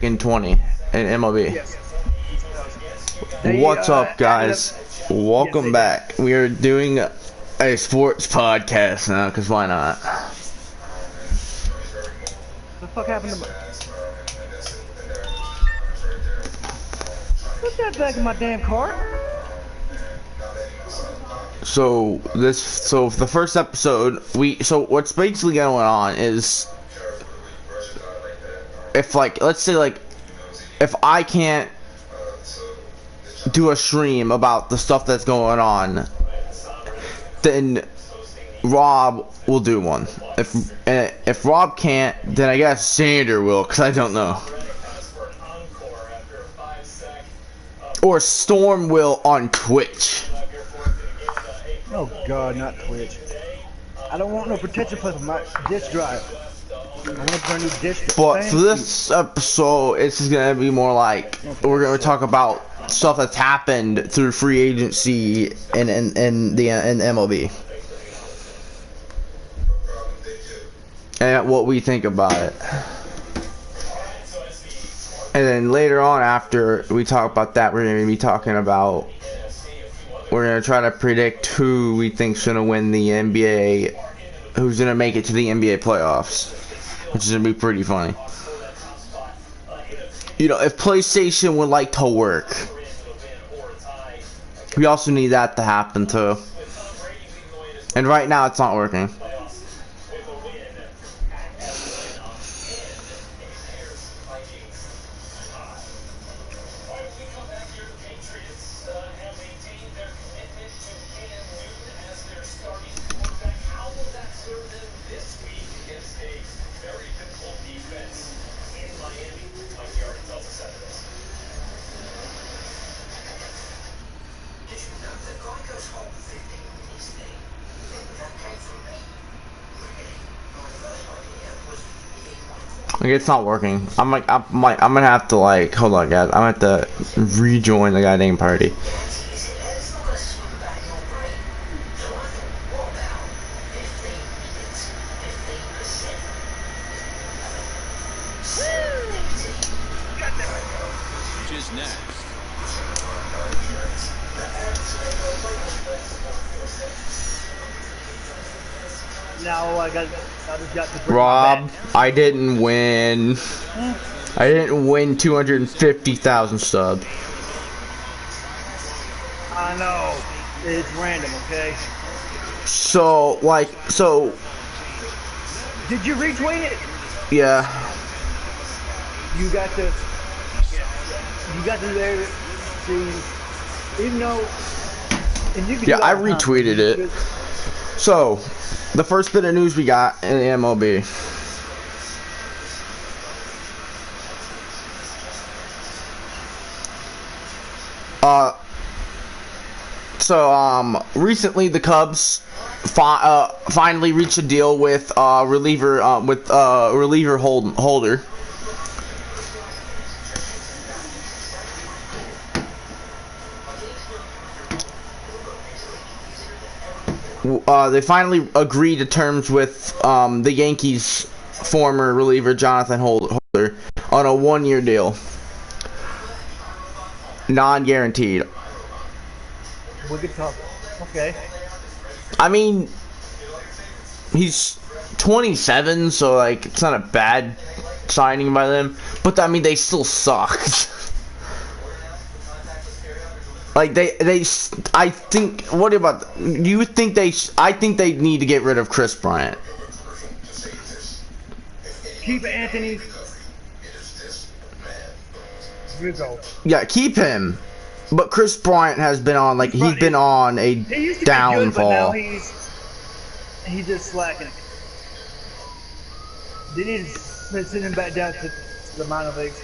in 20 in MLB. Yes. What's up, guys? Welcome back. We are doing a sports podcast now, because why not? What the fuck happened to my... Put that back in my damn car. So the first episode, what's basically going on is, if let's say if I can't do a stream about the stuff that's going on, then Rob will do one. If Rob can't, then I guess Sander will, because I don't know. Or Storm will on Twitch. Oh god, not Twitch. I don't want no protection plus my disk drive. I want to burn new disk drive. But for this episode, it's gonna be more like we're gonna talk about stuff that's happened through free agency in MLB, and what we think about it. And then later on, after we talk about that, we're gonna be talking about. We're going to try to predict who we think's going to win the NBA, who's going to make it to the NBA playoffs, which is going to be pretty funny. You know, if PlayStation would like to work, we also need that to happen too. And right now it's not working. It's not working. I'm gonna have to hold on, guys. I'm gonna have to rejoin the goddamn party. Now I just got to Rob, I didn't win. I didn't win 250,000 subs. I know. It's random, okay? So, Did you retweet it? yeah. You got to there see, even though, and you can Yeah, do I all the time. retweeted it. So, the first bit of news we got in the MLB. Recently the Cubs finally reached a deal with reliever Holder. They finally agreed to terms with the Yankees' former reliever Jonathan Holder on a one-year deal, non-guaranteed. We could talk. Okay. I mean, he's 27, so it's not a bad signing by them. But I mean, they still suck. I think. What about? You think they? I think they need to get rid of Chris Bryant. Keep Anthony Rizzo. Yeah, keep him. But Chris Bryant has been on he's been on a He used to downfall. be good, but now he's just slacking. They need to send him back down to the minor leagues.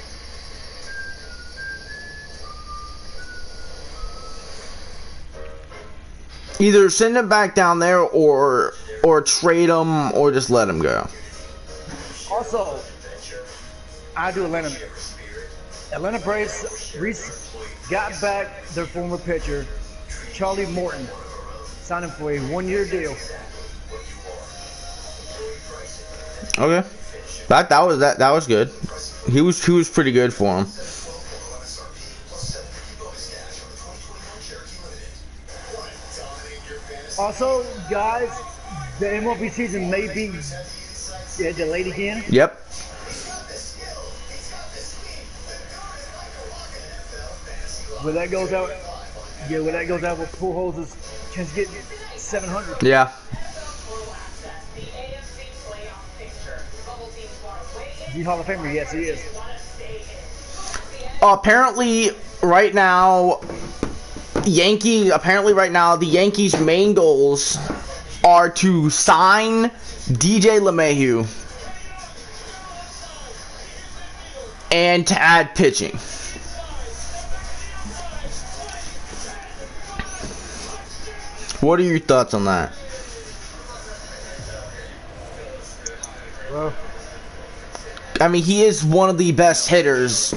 Either send him back down there or trade him or just let him go. Also, I do Atlanta Braves got back their former pitcher, Charlie Morton, signed him for a one-year deal. Okay. That was good. He was pretty good for him. Also, guys, the MLB season may be delayed again. Yep. When that goes out, when that goes out with Pujols' chance to get 700. Yeah. Is he Hall of Famer? Yes, he is. Apparently, right now, the Yankees' main goals are to sign DJ LeMahieu and to add pitching. What are your thoughts on that? Well, I mean, he is one of the best hitters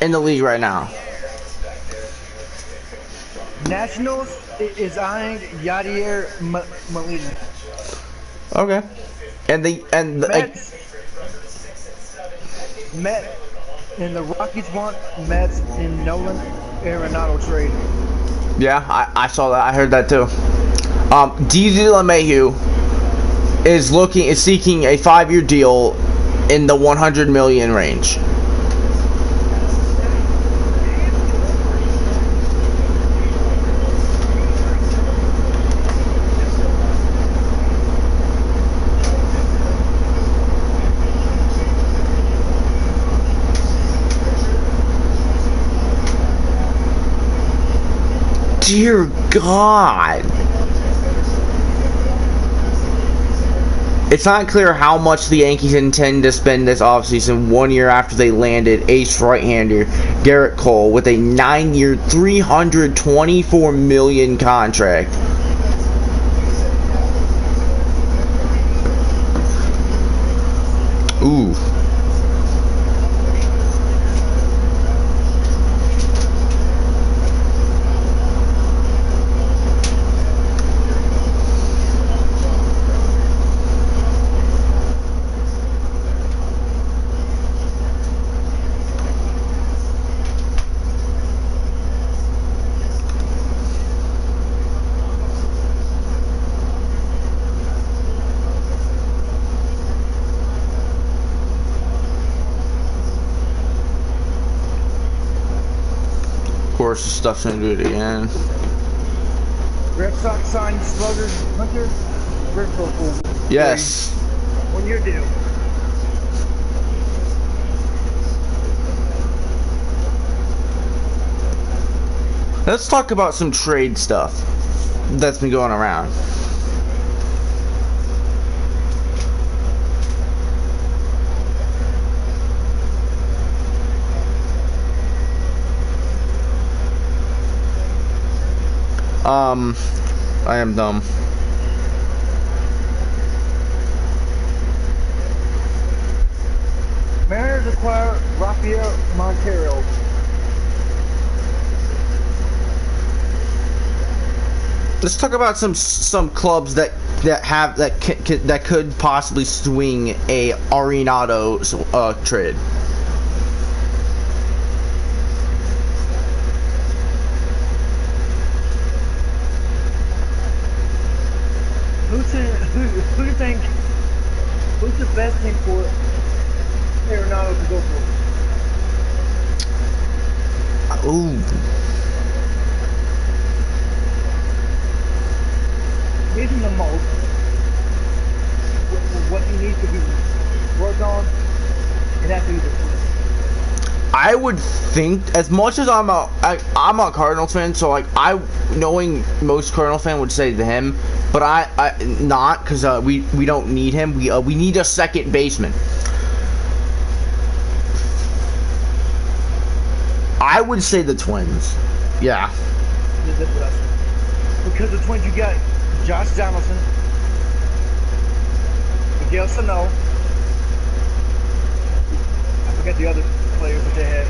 in the league right now. Nationals is eyeing Yadier Molina. Okay. And the Mets and the Rockies want Mets in Nolan Arenado trade. yeah, I saw that. I heard that too. DJ LeMahieu is seeking a 5-year deal in the $100 million range. Dear God. It's not clear how much the Yankees intend to spend this offseason 1 year after they landed ace right-hander Garrett Cole with a 9-year, $324 million contract. Ooh. Of course, the stuff's gonna do it again. Red Sox signed slugger Hunter Renfroe. Yes. 1 year deal. Let's talk about some trade stuff that's been going around. I am dumb. Mariners acquire Rafael Montero. Let's talk about some clubs that could possibly swing a Arenado trade. Who do you think? Who's the best team for Arenado to go for? Ooh. Needs him the most. What he needs to be worked on, it has to be the Twins. I would think, as much as I'm a Cardinals fan, so like knowing most Cardinals fan would say to him, but I not, because we don't need him. We need a second baseman. I would say the Twins. Yeah. That's what I said. Because the Twins, you got Josh Donaldson, Miguel Sano. I forget the other players that they had.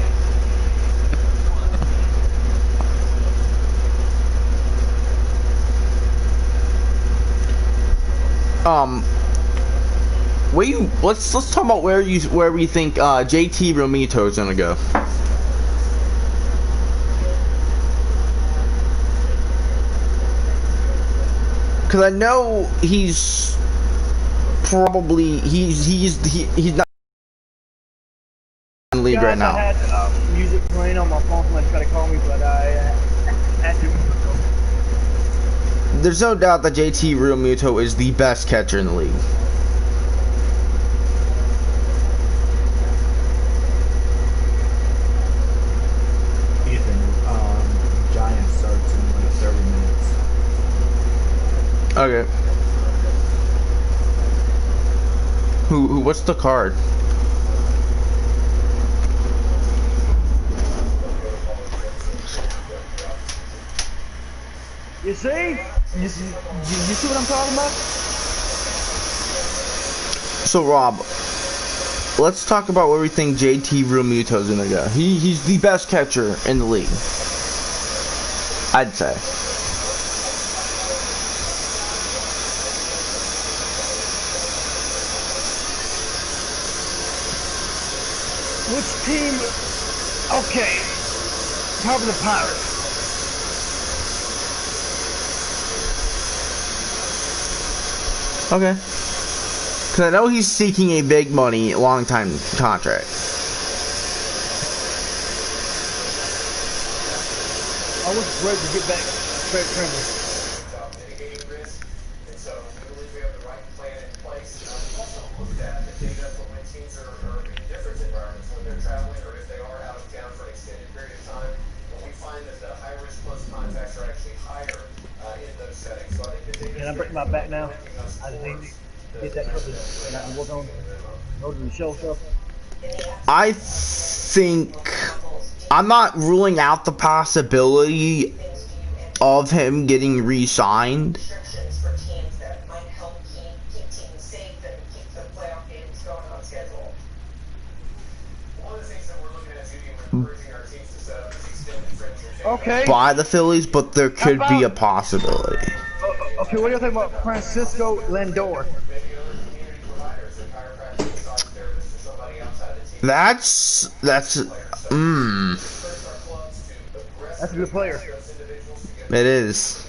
let's talk about where we think JT Realmuto is gonna go. Because I know he's probably he's not in the league right now. I had music playing on my phone. Somebody tried to call me, but I had to. There's no doubt that JT Realmuto is the best catcher in the league. Giants starts in like 30 minutes. Okay. Who? What's the card? You see? You see what I'm talking about? So Rob, let's talk about where we think JT Realmuto is gonna go. He's the best catcher in the league, I'd say. Which team? Okay. Probably the Pirates. Okay. Because I know he's seeking a big money, long-time contract. I was ready to get back Fred Trimble. Can I break my back now? I just need to get that covered and I can work on the show stuff. I think I'm not ruling out the possibility of him getting re-signed. Okay. By the Phillies, but there could be a possibility. Okay, what do you think about Francisco Lindor? That's That's a good player. It is.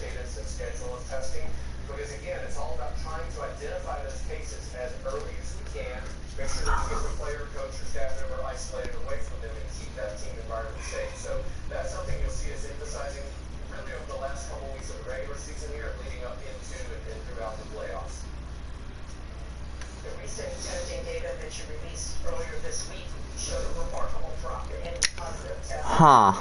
Huh.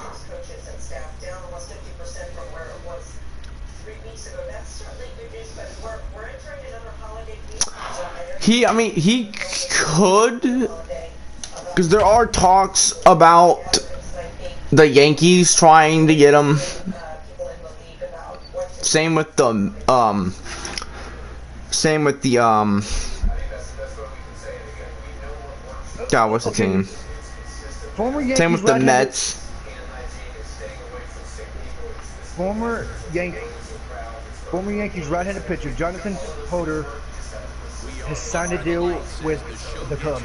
He could, because there are talks about the Yankees trying to get him. Same with the God, what's the team? Same with the Mets. Former Yankees right-handed pitcher Jonathan Hoder has signed a deal with the Cubs.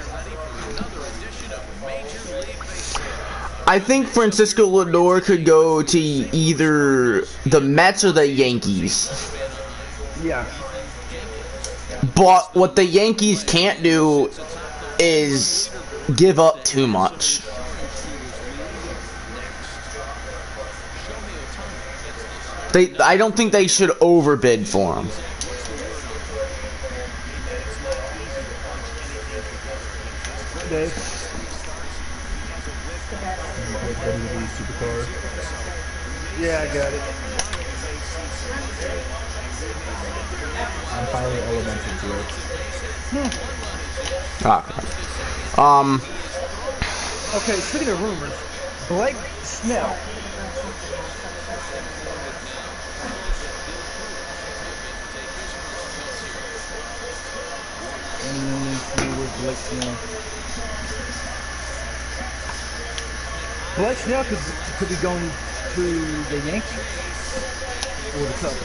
I think Francisco Lindor could go to either the Mets or the Yankees. Yeah. But what the Yankees can't do is give up too much. I don't think they should overbid for him. Dave. Yeah, I got it. I'm finally elementary to it. Okay, speaking of rumors, Blake Snell. Blake Snell could be going to the Yankees or the Cubs.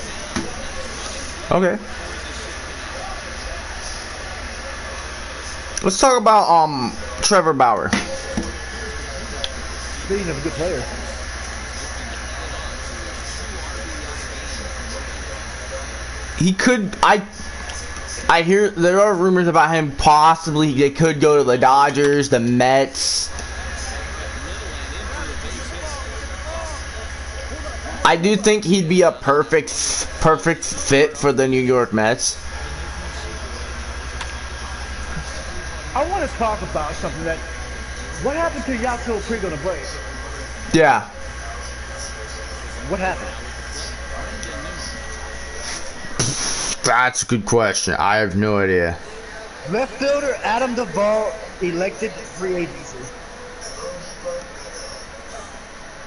Okay. Let's talk about Trevor Bauer. Speaking of a good player. He could. I hear there are rumors about him possibly. They could go to the Dodgers, the Mets. I do think he'd be a perfect fit for the New York Mets. I want to talk about something that. What happened to Yasiel Puig on the Braves? Yeah. What happened? That's a good question. I have no idea. Left fielder Adam Duvall elected free agency.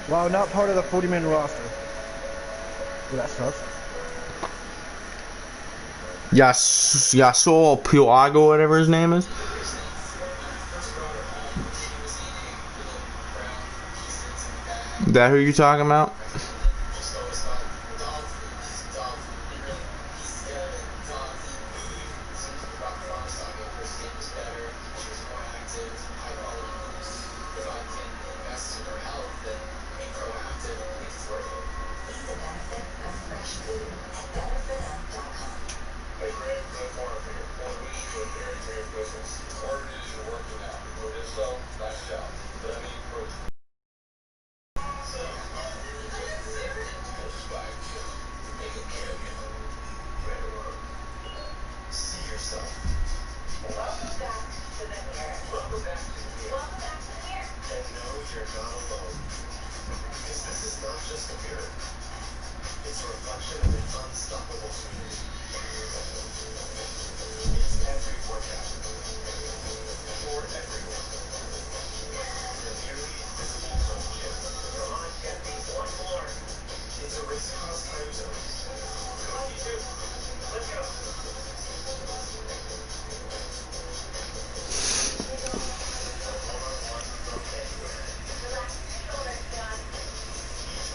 While not part of the 40-man roster. Well, that sucks. Yasiel Puig, whatever his name is. Is that who you're talking about?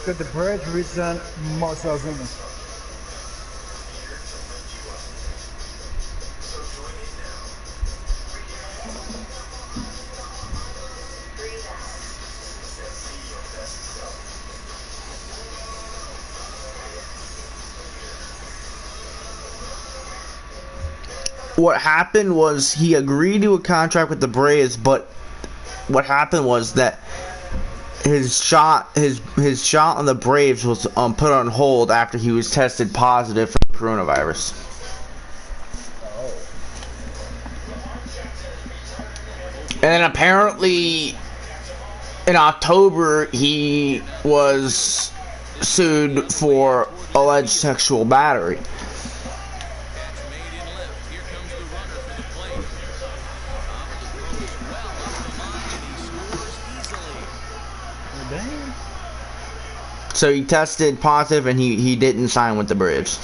Could the Braves resign Marcell Zuma? What happened was he agreed to a contract with the Braves, but what happened was that his shot on the Braves was put on hold after he was tested positive for coronavirus. And then apparently in October he was sued for alleged sexual battery. So he tested positive and he didn't sign with the Braves.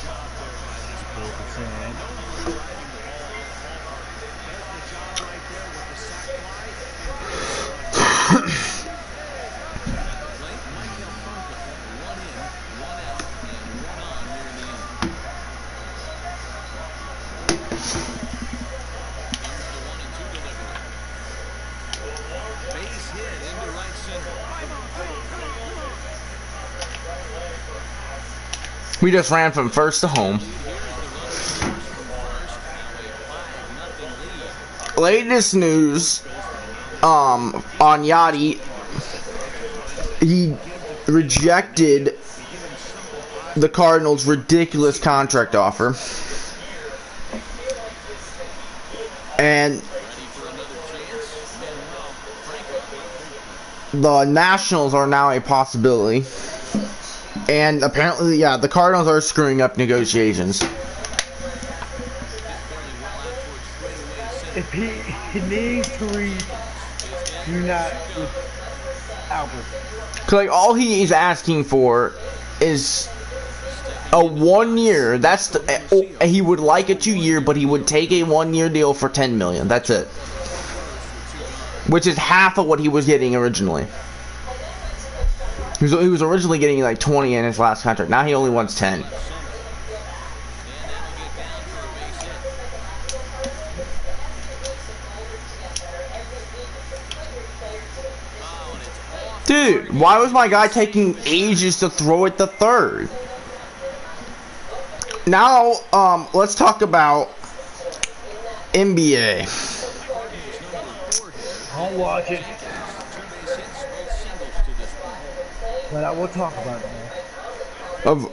We just ran from first to home. Latest news on Yachty, he rejected the Cardinals' ridiculous contract offer. And the Nationals are now a possibility. And apparently, yeah, the Cardinals are screwing up negotiations. If he needs to reunite with Albert. Cause like all he is asking for is a 1 year. That's he would like a 2 year, but he would take a 1 year deal for $10 million. That's it. Which is half of what he was getting originally. He was originally getting like 20 in his last contract. Now he only wants 10. Dude, why was my guy taking ages to throw it to third? Now, let's talk about NBA. Don't watch it. But I will talk about it, man.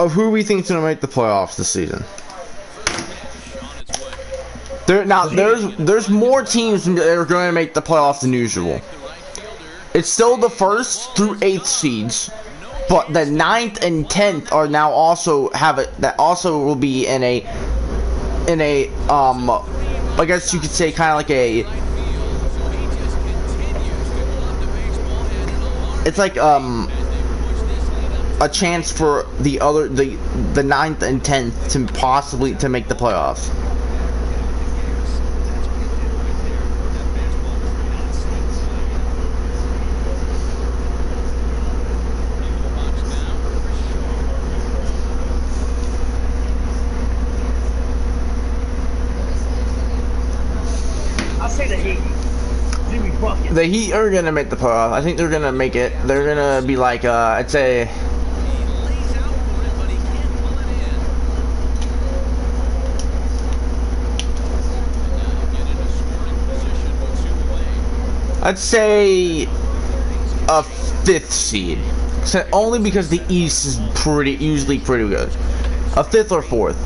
Of who we think's gonna make the playoffs this season? There's more teams that are going to make the playoffs than usual. It's still the 1st through 8th seeds, but the 9th and 10th are now also that also will be in a I guess you could say kind of like it's like a chance for the 9th and 10th to possibly to make the playoffs. I'll say the Heat. Jimmy Bucket. The Heat are gonna make the playoffs. I think they're gonna make it. They're gonna be like I'd say. I'd say a 5th seed, only because the East is usually pretty good. A 5th or 4th.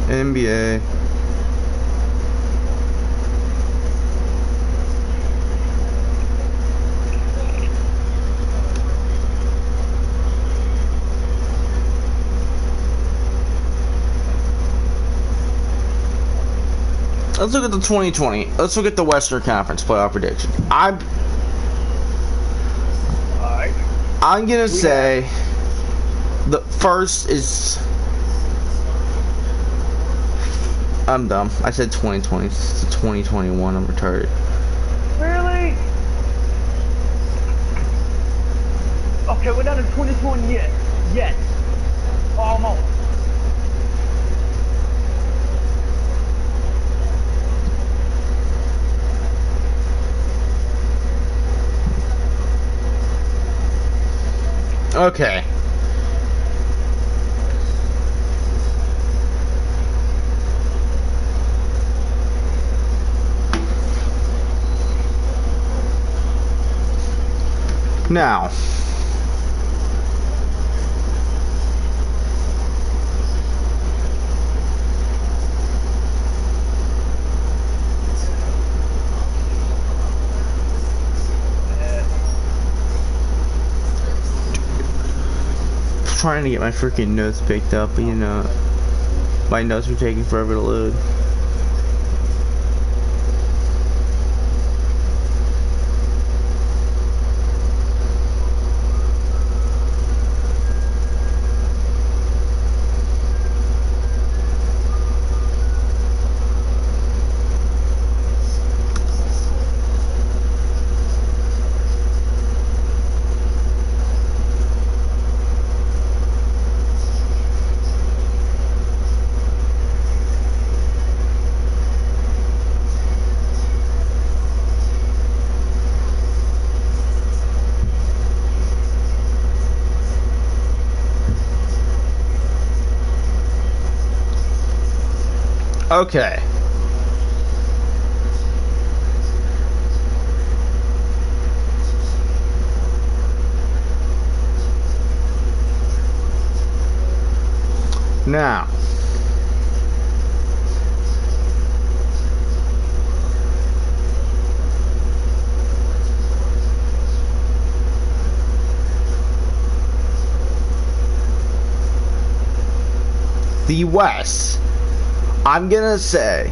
NBA. Let's look at the 2020. Let's look at the Western Conference playoff prediction. I'm gonna say the first is. I'm dumb. I said 2020. It's 2021. I'm retarded. Really? Okay, we're not in 2020 yet. Yet. Almost. Okay. Now, trying to get my freaking notes picked up, but you know, my notes are taking forever to load. Okay. Now, the West, I'm gonna say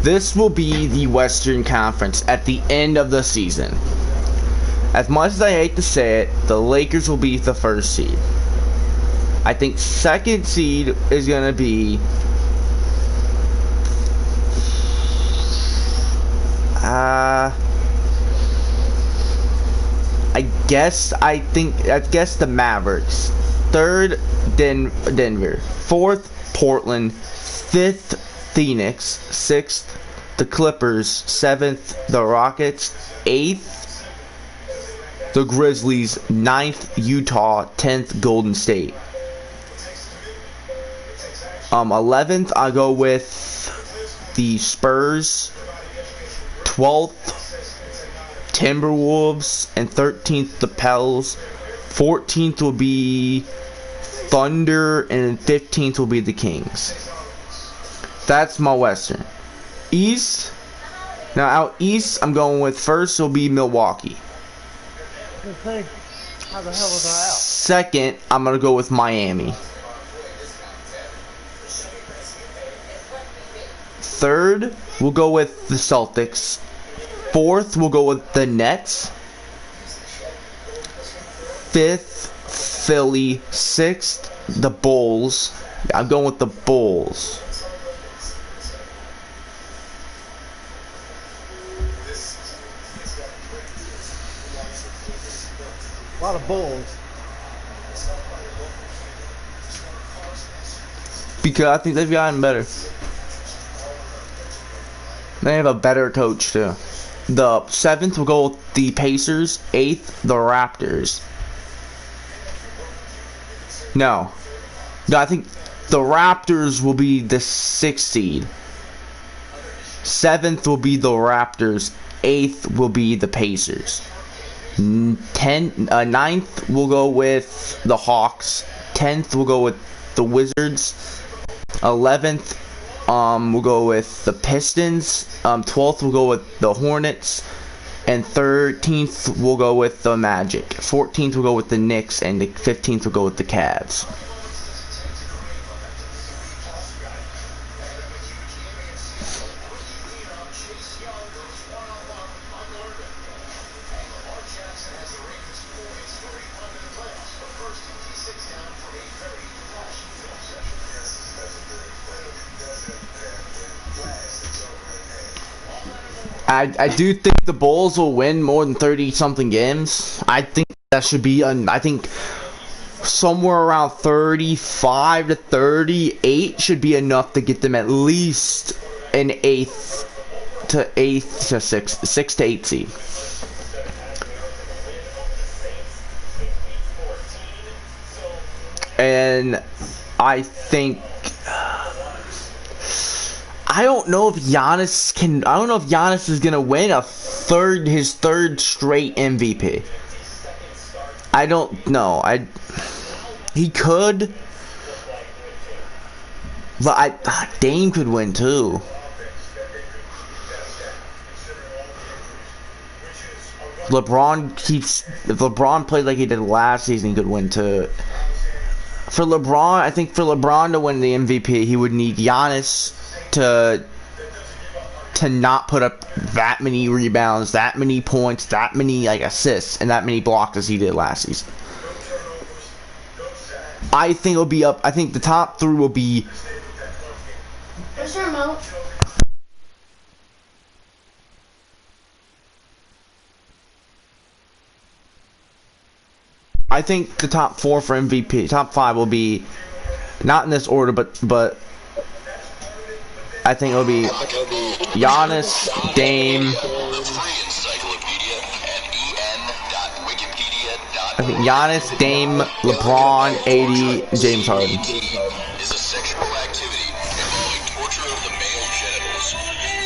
this will be the Western Conference at the end of the season. As much as I hate to say it, the Lakers will be the first seed. I think second seed is gonna be I guess the Mavericks. Third, Denver. Fourth, Portland. Fifth, Phoenix. Sixth, the Clippers. Seventh, the Rockets. Eighth, the Grizzlies. Ninth, Utah. 10th, Golden State. 11th, I go with the Spurs. 12th, Timberwolves, and 13th the Pels. 14th will be Thunder, and 15th will be the Kings. That's my Western. East. Now out East, I'm going with first will be Milwaukee. Hey, how the hell was I out? Second, I'm gonna go with Miami. Third, we'll go with the Celtics. Fourth, we'll go with the Nets. Fifth, Philly. Sixth, the Bulls. I'm going with the Bulls. A lot of Bulls. Because I think they've gotten better. They have a better coach too. The 7th will go with the Pacers. 8th, the Raptors. No, I think the Raptors will be the 6th seed. 7th will be the Raptors. 8th will be the Pacers. 9th will go with the Hawks. 10th will go with the Wizards. 11th we'll go with the Pistons. 12th we'll go with the Hornets. And 13th we'll go with the Magic. 14th we'll go with the Knicks. And the 15th we'll go with the Cavs. I do think the Bulls will win more than 30-something games. I think that should be, I think somewhere around 35 to 38 should be enough to get them at least an 6th to 8th seed. And I think I don't know if Giannis is gonna win his third straight MVP. I don't know. He could, but Dame could win too. If LeBron played like he did last season, he could win too. For LeBron, I think for LeBron to win the MVP, he would need Giannis to not put up that many rebounds, that many points, that many assists, and that many blocks as he did last season. I think it'll be up. I think the top 3 will be. Where's your remote? I think the top 4 for MVP, top 5 will be not in this order, but I think it'll be Giannis, Dame. I think Giannis, Dame, LeBron, AD, James Harden. Is a sexual activity involving torture of the male genitals.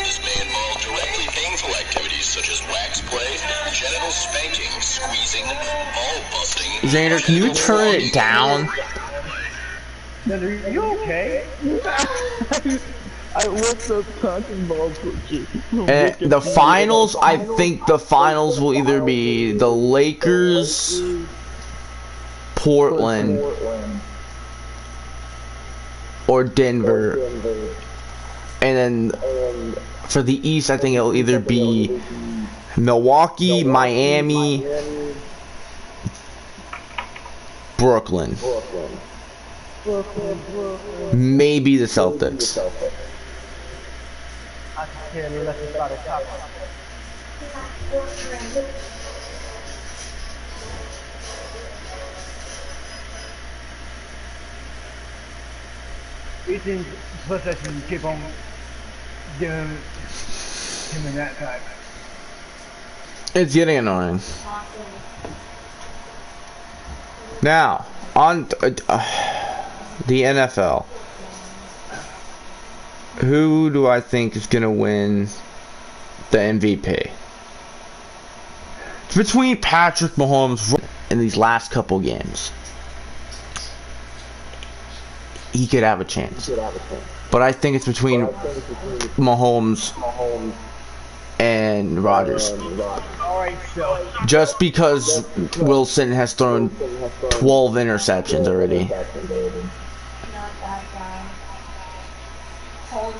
This may involve directly painful activities such as wax play, genital spanking, squeezing, ball busting. Xander, can you turn it down? Are you okay? I looked up cotton balls for you. And the finals, I think the finals will either be the Lakers, Portland, or Denver. And then for the East, I think it'll either be Milwaukee, Miami, Brooklyn. Maybe the Celtics. Ethan's PlayStation keep on giving him in that type. It's getting annoying. Now, on the NFL. Who do I think is going to win the MVP? It's between Patrick Mahomes in these last couple games. He could have a chance. But I think it's between Mahomes and Rodgers. Just because Wilson has thrown 12 interceptions already.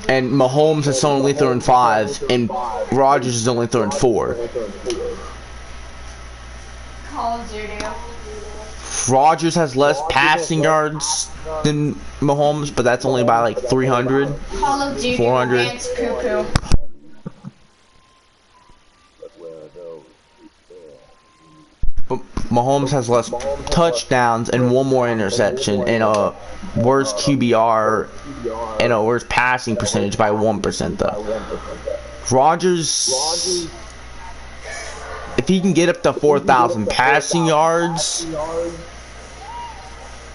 And Mahomes has only thrown 5, and Rodgers has only thrown 4. Call of Duty. Rodgers has less passing yards than Mahomes, but that's only by like 300, Call of Duty. 400. Lance Cuckoo. But Mahomes has less touchdowns and 1 more interception and a worse QBR and a worse passing percentage by 1% though. Rodgers, if he can get up to 4,000 passing yards,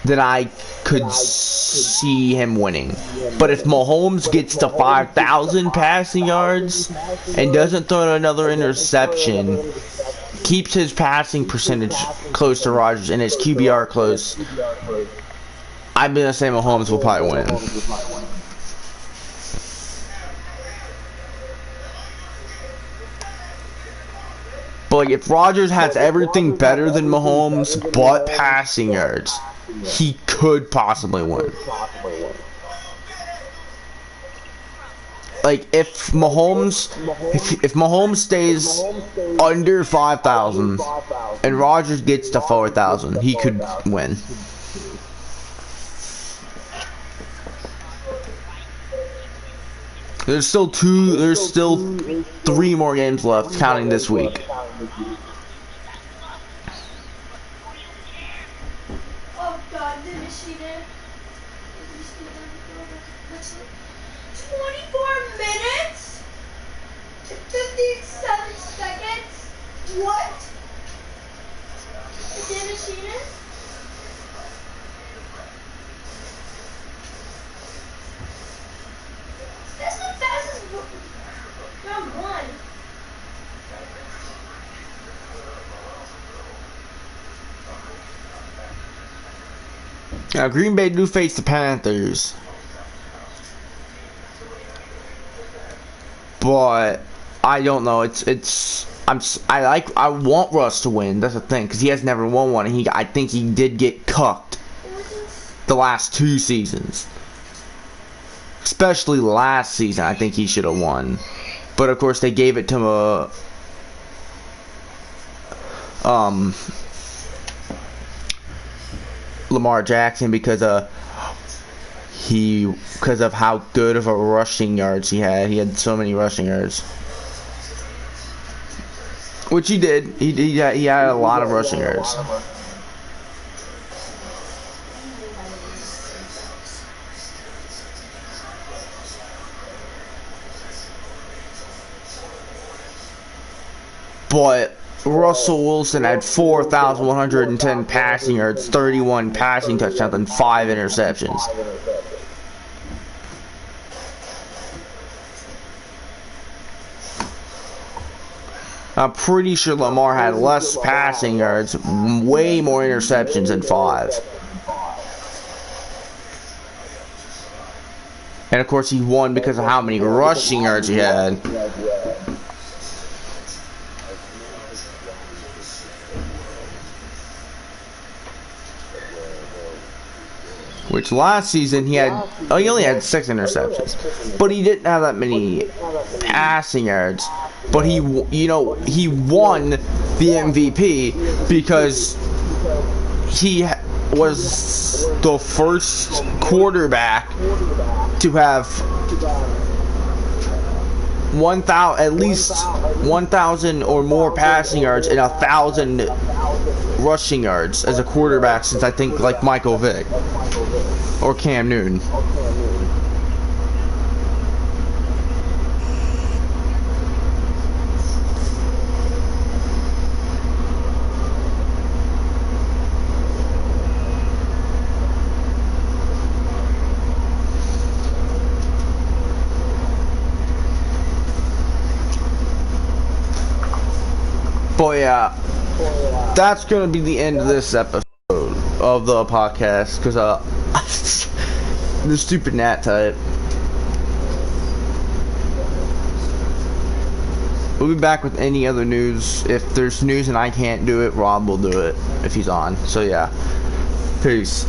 then I could see him winning. But if Mahomes gets to 5,000 passing yards and doesn't throw another interception, keeps his passing percentage close to Rodgers and his QBR close, I'm going to say Mahomes will probably win. But like, if Rodgers has everything better than Mahomes but passing yards, he could possibly win. Like if Mahomes stays under 5,000 and Rodgers gets to 4,000, he could win. There's still 3 more games left, counting this week. Oh God, did you see that? 24 minutes? 57 seconds? What? Did you see this? That's the fastest round 1. Now Green Bay do face the Panthers, but I don't know. I want Russ to win. That's the thing, because he has never won one, and I think he did get cucked the last 2 seasons. Especially last season, I think he should have won. But of course, they gave it to Lamar Jackson because of how good of a rushing yards he had. He had so many rushing yards, which he did. He had a lot of rushing yards. But Russell Wilson had 4,110 passing yards, 31 passing touchdowns, and 5 interceptions. I'm pretty sure Lamar had less passing yards, way more interceptions than 5. And of course he won because of how many rushing yards he had. Which last season he only had 6 interceptions, but he didn't have that many passing yards. But he won the MVP because he was the first quarterback to have at least 1,000 or more passing yards and 1,000 rushing yards as a quarterback since I think like Michael Vick or Cam Newton. But yeah, that's gonna be the end of this episode of the podcast, because the stupid Nat type. We'll be back with any other news. If there's news and I can't do it, Rob will do it if he's on. So yeah, peace.